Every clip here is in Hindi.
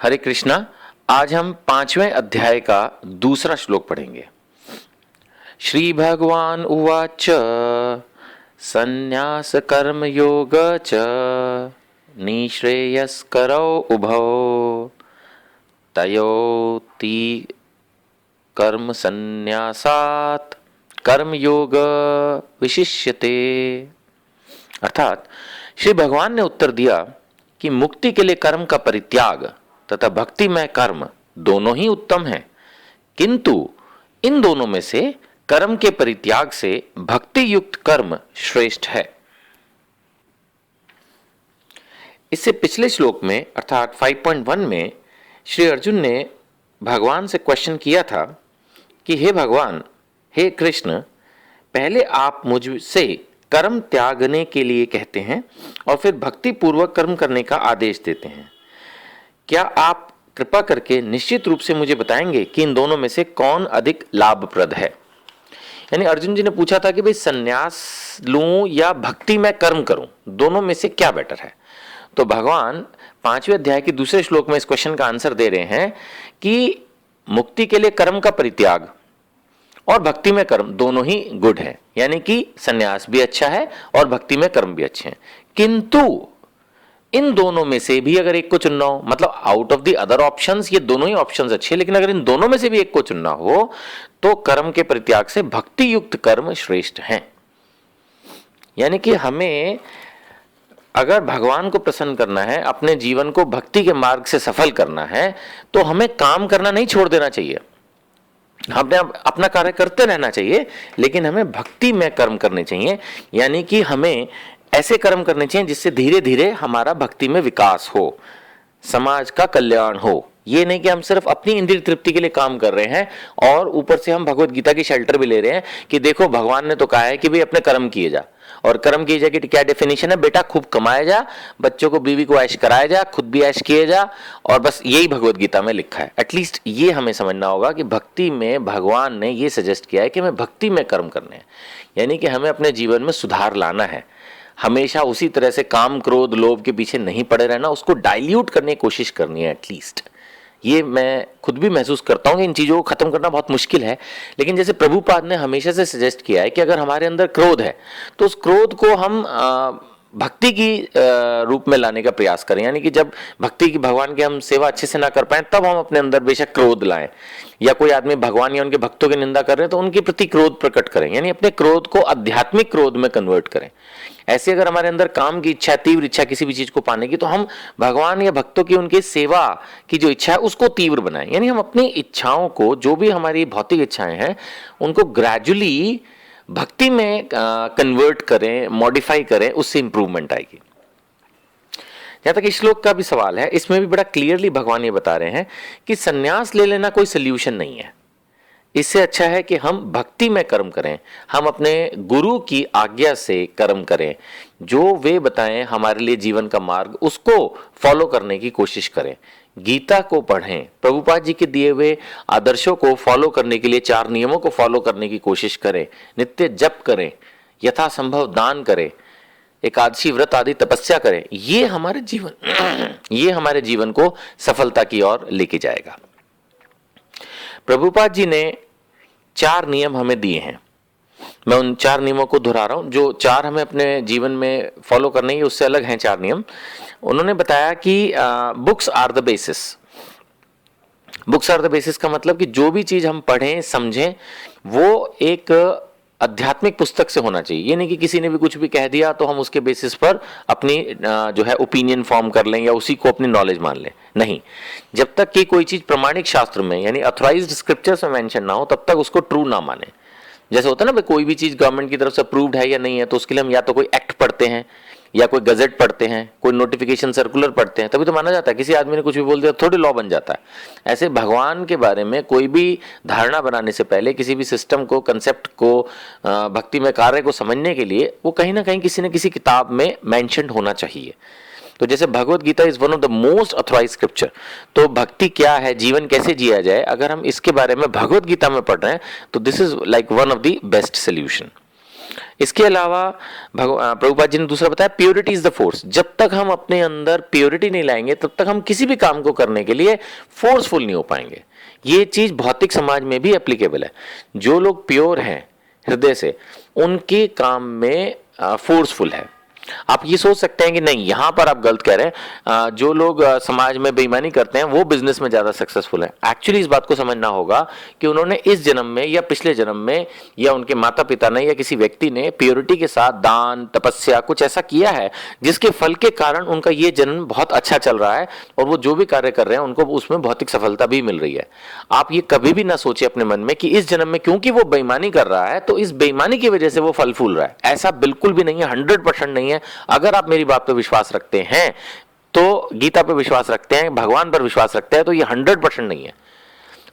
हरे कृष्णा। आज हम 5वें अध्याय का दूसरा श्लोक पढ़ेंगे। श्री भगवान उवाच संन्यास कर्म योग च निःश्रेयस्करौ उभौ तयोति कर्म संन्यासात् कर्म योग विशिष्यते। अर्थात श्री भगवान ने उत्तर दिया कि मुक्ति के लिए कर्म का परित्याग तथा भक्तिमय कर्म दोनों ही उत्तम हैं, किंतु इन दोनों में से कर्म के परित्याग से भक्ति युक्त कर्म श्रेष्ठ है। इससे पिछले श्लोक में अर्थात 5.1 में श्री अर्जुन ने भगवान से क्वेश्चन किया था कि हे भगवान, हे कृष्ण, पहले आप मुझसे कर्म त्यागने के लिए कहते हैं और फिर भक्ति पूर्वक कर्म करने का आदेश देते हैं। क्या आप कृपा करके निश्चित रूप से मुझे बताएंगे कि इन दोनों में से कौन अधिक लाभप्रद है। यानी अर्जुन जी ने पूछा था कि भाई संन्यास लूं या भक्ति में कर्म करूं, दोनों में से क्या बेटर है। तो भगवान 5वें अध्याय के दूसरे श्लोक में इस क्वेश्चन का आंसर दे रहे हैं कि मुक्ति के लिए कर्म का परित्याग और भक्ति में कर्म दोनों ही गुड है। यानी कि संन्यास भी अच्छा है और भक्ति में कर्म भी अच्छे हैं, किंतु इन दोनों में से भी अगर एक को चुनना हो, मतलब out of the other options ये दोनों ही ऑप्शंस अच्छे, लेकिन अगर इन दोनों में से भी एक को चुनना हो तो कर्म के परित्याग से भक्ति युक्त कर्म श्रेष्ठ हैं। यानी कि हमें अगर भगवान को प्रसन्न करना है, अपने जीवन को भक्ति के मार्ग से सफल करना है, तो हमें काम करना नहीं छोड़ देना चाहिए। हमें अपना कार्य करते रहना चाहिए, लेकिन हमें भक्ति में कर्म करने चाहिए। यानी कि हमें ऐसे कर्म करने चाहिए जिससे धीरे धीरे हमारा भक्ति में विकास हो, समाज का कल्याण हो। ये नहीं कि हम सिर्फ अपनी इंद्रिय तृप्ति के लिए काम कर रहे हैं और ऊपर से हम भगवत गीता की शेल्टर भी ले रहे हैं कि देखो भगवान ने तो कहा है कि भाई अपने कर्म किए जा, और कर्म किए जा की क्या डेफिनेशन है बेटा, खूब कमाया जा, बच्चों को बीवी को ऐश कराया जा, खुद भी ऐश किए जा, और बस यही भगवत गीता में लिखा है। एटलीस्ट ये हमें समझना होगा कि भक्ति में भगवान ने ये सजेस्ट किया है कि हमें भक्ति में कर्म करने हैं। यानी कि हमें अपने जीवन में सुधार लाना है, हमेशा उसी तरह से काम क्रोध लोभ के पीछे नहीं पड़े रहना, उसको डाइल्यूट करने की कोशिश करनी है। एटलीस्ट ये मैं खुद भी महसूस करता हूँ कि इन चीज़ों को खत्म करना बहुत मुश्किल है, लेकिन जैसे प्रभुपाद ने हमेशा से सजेस्ट किया है कि अगर हमारे अंदर क्रोध है तो उस क्रोध को हम भक्ति की रूप में लाने का प्रयास करें। यानी कि जब भक्ति की भगवान की हम सेवा अच्छे से ना कर पाए तब हम अपने अंदर बेशक क्रोध लाएं, या कोई आदमी भगवान या उनके भक्तों की निंदा कर रहे हैं तो उनके प्रति क्रोध प्रकट करें, यानी अपने क्रोध को आध्यात्मिक क्रोध में कन्वर्ट करें। ऐसे अगर हमारे अंदर काम की इच्छा, तीव्र इच्छा किसी भी चीज को पाने की, तो हम भगवान या भक्तों की उनकी सेवा की जो इच्छा है उसको तीव्र बनाएं। यानी हम अपनी इच्छाओं को, जो भी हमारी भौतिक इच्छाएं हैं, उनको ग्रेजुअली भक्ति में कन्वर्ट करें, मॉडिफाई करें, उससे इंप्रूवमेंट आएगी। यहां तक इस श्लोक का भी सवाल है, इसमें भी बड़ा क्लियरली भगवान ये बता रहे हैं कि संन्यास ले लेना कोई सोल्यूशन नहीं है। इससे अच्छा है कि हम भक्ति में कर्म करें, हम अपने गुरु की आज्ञा से कर्म करें, जो वे बताएं हमारे लिए जीवन का मार्ग, उसको फॉलो करने की कोशिश करें। गीता को पढ़ें, प्रभुपाद जी के दिए हुए आदर्शों को फॉलो करने के लिए 4 नियमों को फॉलो करने की कोशिश करें, नित्य जप करें, यथासंभव दान करें, एकादशी व्रत आदि तपस्या करें। ये हमारे जीवन को सफलता की ओर लेके जाएगा। प्रभुपाद जी ने 4 नियम हमें दिए हैं, मैं उन 4 नियमों को दोहरा रहा हूं। जो 4 हमें अपने जीवन में फॉलो करने ही उससे अलग हैं 4 नियम। उन्होंने बताया कि books are the basis. Books are the basis का मतलब कि जो भी चीज हम पढ़ें समझें वो एक आध्यात्मिक पुस्तक से होना चाहिए। ये नहीं कि किसी ने भी कुछ भी कह दिया तो हम उसके बेसिस पर अपनी जो है ओपिनियन फॉर्म कर लें या उसी को अपनी नॉलेज मान लें। नहीं, जब तक कि कोई चीज प्रमाणिक शास्त्र में यानी अथॉराइज्ड स्क्रिप्चर्स में मेंशन ना हो तब तक उसको ट्रू ना माने। जैसे होता है ना भाई, कोई भी चीज गवर्नमेंट की तरफ से अप्रूव्ड है या नहीं है, तो उसके लिए हम या तो कोई एक्ट पढ़ते हैं या कोई गजट पढ़ते हैं, कोई नोटिफिकेशन सर्कुलर पढ़ते हैं, तभी तो माना जाता है। किसी आदमी ने कुछ भी बोल दिया थोड़ी लॉ बन जाता है। ऐसे भगवान के बारे में कोई भी धारणा बनाने से पहले, किसी भी सिस्टम को, कंसेप्ट को, भक्ति में कार्य को समझने के लिए वो कहीं ना कहीं किसी न किसी किताब में मेंशन्ड होना चाहिए। तो जैसे Bhagavad Gita is one of the most authorized scripture, तो भक्ति क्या है, जीवन कैसे जिया जाए, अगर हम इसके बारे में भगवत गीता में पढ़ रहे हैं तो this is like one of the best solution. इसके अलावा प्रभुपाद जी ने दूसरा बताया, प्योरिटी इज द फोर्स। जब तक हम अपने अंदर प्योरिटी नहीं लाएंगे तब तक हम किसी भी काम को करने के लिए फोर्सफुल नहीं हो पाएंगे। ये चीज भौतिक समाज में भी एप्लीकेबल है। जो लोग प्योर हैं हृदय से, उनके काम में फोर्सफुल है। आप ये सोच सकते हैं कि नहीं, यहां पर आप गलत कह रहे हैं, जो लोग समाज में बेईमानी करते हैं वो बिजनेस में ज्यादा सक्सेसफुल हैं। एक्चुअली इस बात को समझना होगा कि उन्होंने इस जन्म में या पिछले जन्म में या उनके माता पिता ने या किसी व्यक्ति ने प्योरिटी के साथ दान तपस्या कुछ ऐसा किया है जिसके फल के कारण उनका ये जन्म बहुत अच्छा चल रहा है और वो जो भी कार्य कर रहे हैं उनको उसमें भौतिक सफलता भी मिल रही है। आप ये कभी भी ना सोचे अपने मन में कि इस जन्म में क्योंकि वो बेईमानी कर रहा है तो इस बेईमानी की वजह से वो फल फूल रहा है। ऐसा बिल्कुल भी नहीं है, 100% नहीं है। अगर आप मेरी बात पर विश्वास रखते हैं तो, गीता पर विश्वास रखते हैं, भगवान पर विश्वास रखते हैं, तो ये 100% नहीं है।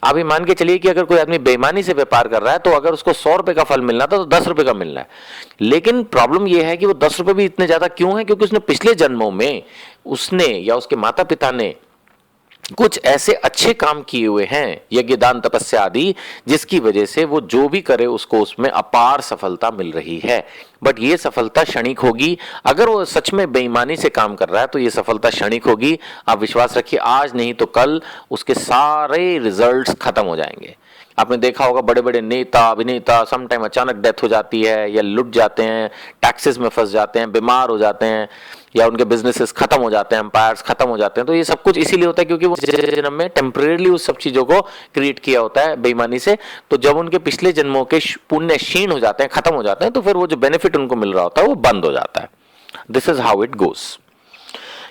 आप ये मान के चलिए कि अगर कोई आदमी बेईमानी से व्यापार कर रहा है तो अगर उसको 100 रुपए का फल मिलना था तो 10 रुपए का मिलना है। लेकिन प्रॉब्लम यह है कि वो 10 रुपए भी इतने ज्यादा क्यों है, क्योंकि उसने पिछले जन्मों में उसने या उसके माता पिता ने कुछ ऐसे अच्छे काम किए हुए हैं, यज्ञ दान तपस्या आदि, जिसकी वजह से वो जो भी करे उसको उसमें अपार सफलता मिल रही है। बट ये सफलता क्षणिक होगी। अगर वो सच में बेईमानी से काम कर रहा है तो ये सफलता क्षणिक होगी। आप विश्वास रखिए, आज नहीं तो कल उसके सारे रिजल्ट्स खत्म हो जाएंगे। आपने देखा होगा बड़े बड़े नेता अभिनेता समटाइम अचानक डेथ हो जाती है, या लुट जाते हैं, टैक्सेस में फंस जाते हैं, बीमार हो जाते हैं, या उनके बिजनेसेस खत्म हो जाते हैं, एम्पायर्स खत्म हो जाते हैं। तो ये सब कुछ इसीलिए होता है क्योंकि वो जन्म में टेम्परेरली उस सब चीजों को क्रिएट किया होता है बेईमानी से। तो जब उनके पिछले जन्मों के पुण्य क्षीण हो जाते हैं, खत्म हो जाते हैं, तो फिर वो जो बेनिफिट उनको मिल रहा होता है वो बंद हो जाता है। This is how it goes.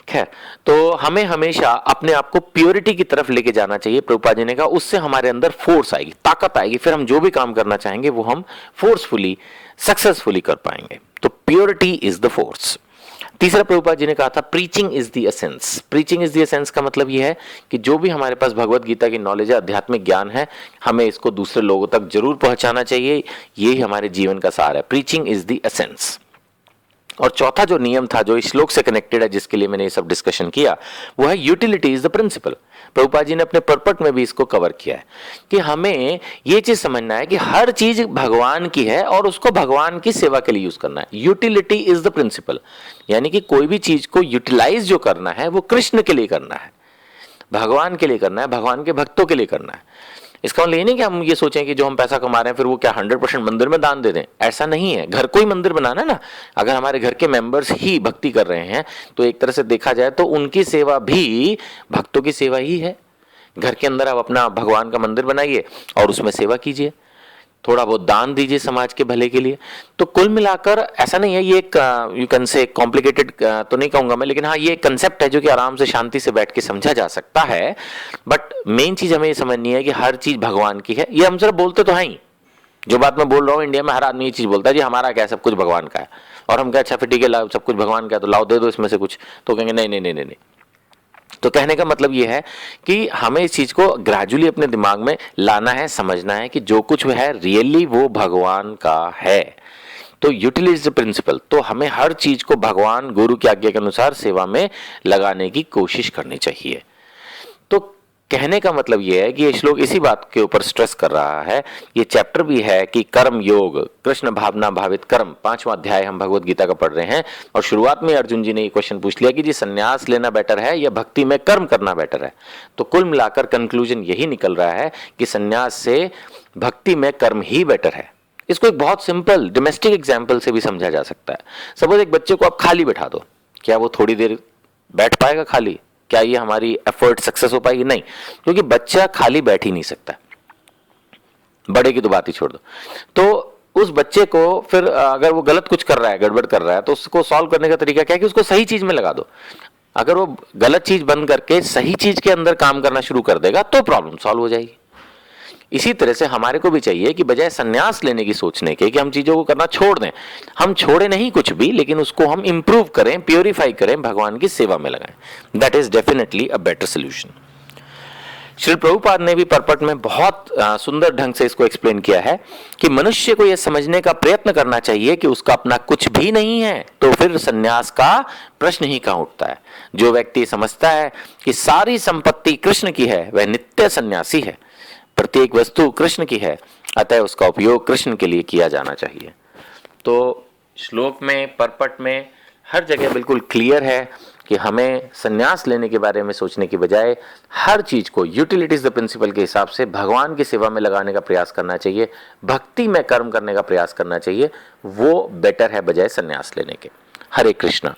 खैर, तो हमें हमेशा अपने आप को प्योरिटी की तरफ लेके जाना चाहिए। प्रभुपाद जी ने कहा उससे हमारे अंदर फोर्स आएगी, ताकत आएगी, फिर हम जो भी काम करना चाहेंगे वो हम फोर्सफुली सक्सेसफुली कर पाएंगे। तो प्योरिटी इज द फोर्स। तीसरा प्रभुपाद जी ने कहा था preaching is the essence. Preaching is the essence का मतलब यह है कि जो भी हमारे पास भगवत गीता की नॉलेज है, आध्यात्मिक ज्ञान है, हमें इसको दूसरे लोगों तक जरूर पहुंचाना चाहिए। यही हमारे जीवन का सार है। Preaching is the essence. और चौथा जो नियम था जो इस श्लोक से कनेक्टेड है, जिसके लिए मैंने ये सब डिस्कशन किया, वो है utility is the principle. Prabhupada ji ने अपने पर्पट में भी इसको कवर किया है कि हमें ये चीज समझना है कि हर चीज भगवान की है और उसको भगवान की सेवा के लिए यूज करना है। यूटिलिटी इज द प्रिंसिपल, यानी कि कोई भी चीज को यूटिलाइज जो करना है वो कृष्ण के लिए करना है, भगवान के लिए करना है, भगवान के भक्तों के लिए करना है। इसका मतलब ये नहीं कि हम ये सोचें कि जो हम पैसा कमा रहे हैं फिर वो क्या 100% मंदिर में दान दे दें। ऐसा नहीं है। घर को ही मंदिर बनाना है ना। अगर हमारे घर के मेंबर्स ही भक्ति कर रहे हैं तो एक तरह से देखा जाए तो उनकी सेवा भी भक्तों की सेवा ही है। घर के अंदर आप अपना भगवान का मंदिर बनाइए और उसमें सेवा कीजिए, थोड़ा बहुत दान दीजिए समाज के भले के लिए। तो कुल मिलाकर ऐसा नहीं है, ये एक यू कैन से कॉम्प्लिकेटेड तो नहीं कहूंगा मैं, लेकिन हाँ ये एक कंसेप्ट है जो कि आराम से शांति से बैठ के समझा जा सकता है। बट मेन चीज हमें ये समझनी है कि हर चीज भगवान की है। ये हम सिर्फ बोलते तो हैं ही, जो बात मैं बोल रहा हूँ इंडिया में हर आदमी ये चीज बोलता है जी हमारा क्या है, सब कुछ भगवान का है। और हम क्या, अच्छा फिर ठीक है सब कुछ भगवान का है तो लाओ दे दो इसमें से कुछ, तो कहेंगे नहीं नहीं नहीं नहीं नहीं। तो कहने का मतलब यह है कि हमें इस चीज को ग्रेजुअली अपने दिमाग में लाना है, समझना है कि जो कुछ है रियली वो भगवान का है। तो यूटिलिटी प्रिंसिपल, तो हमें हर चीज को भगवान गुरु की आज्ञा के अनुसार सेवा में लगाने की कोशिश करनी चाहिए। तो कहने का मतलब यह है कि ये श्लोक इसी बात के ऊपर स्ट्रेस कर रहा है। ये चैप्टर भी है कि कर्म योग, कृष्ण भावना भावित कर्म, 5वां अध्याय हम भगवत गीता का पढ़ रहे हैं। और शुरुआत में अर्जुन जी ने ये क्वेश्चन पूछ लिया कि जी संन्यास लेना बेटर है या भक्ति में कर्म करना बेटर है। तो कुल मिलाकर कंक्लूजन यही निकल रहा है कि संन्यास से भक्ति में कर्म ही बेटर है। इसको एक बहुत सिंपल डोमेस्टिक एग्जाम्पल से भी समझा जा सकता है। सपोज एक बच्चे को आप खाली बैठा दो, क्या वो थोड़ी देर बैठ पाएगा खाली? क्या ये हमारी एफर्ट सक्सेस हो पाएगी? नहीं, क्योंकि बच्चा खाली बैठ ही नहीं सकता। बड़े की तो बात ही छोड़ दो। तो उस बच्चे को फिर अगर वो गलत कुछ कर रहा है, गड़बड़ कर रहा है, तो उसको सॉल्व करने का तरीका क्या है कि उसको सही चीज में लगा दो। अगर वो गलत चीज बंद करके सही चीज के अंदर काम करना शुरू कर देगा तो प्रॉब्लम सॉल्व हो जाएगी। इसी तरह से हमारे को भी चाहिए कि बजाय संन्यास लेने की सोचने के कि हम चीजों को करना छोड़ दें, हम छोड़े नहीं कुछ भी, लेकिन उसको हम इंप्रूव करें, प्योरीफाई करें, भगवान की सेवा में लगाएं। That is definitely a better solution. Shri Prabhupada ने भी पर्पट में बहुत सुंदर ढंग से इसको एक्सप्लेन किया है कि मनुष्य को यह समझने का प्रयत्न करना चाहिए कि उसका अपना कुछ भी नहीं है, तो फिर संन्यास का प्रश्न ही कहां उठता है। जो व्यक्ति समझता है कि सारी संपत्ति कृष्ण की है वह नित्य सन्यासी है। प्रत्येक वस्तु कृष्ण की है, अतः उसका उपयोग कृष्ण के लिए किया जाना चाहिए। तो श्लोक में, परपट में, हर जगह बिल्कुल क्लियर है कि हमें संन्यास लेने के बारे में सोचने की बजाय हर चीज को यूटिलिटीज द प्रिंसिपल के हिसाब से भगवान की सेवा में लगाने का प्रयास करना चाहिए, भक्ति में कर्म करने का प्रयास करना चाहिए। वो बेटर है बजाय संन्यास लेने के। हरे कृष्णा।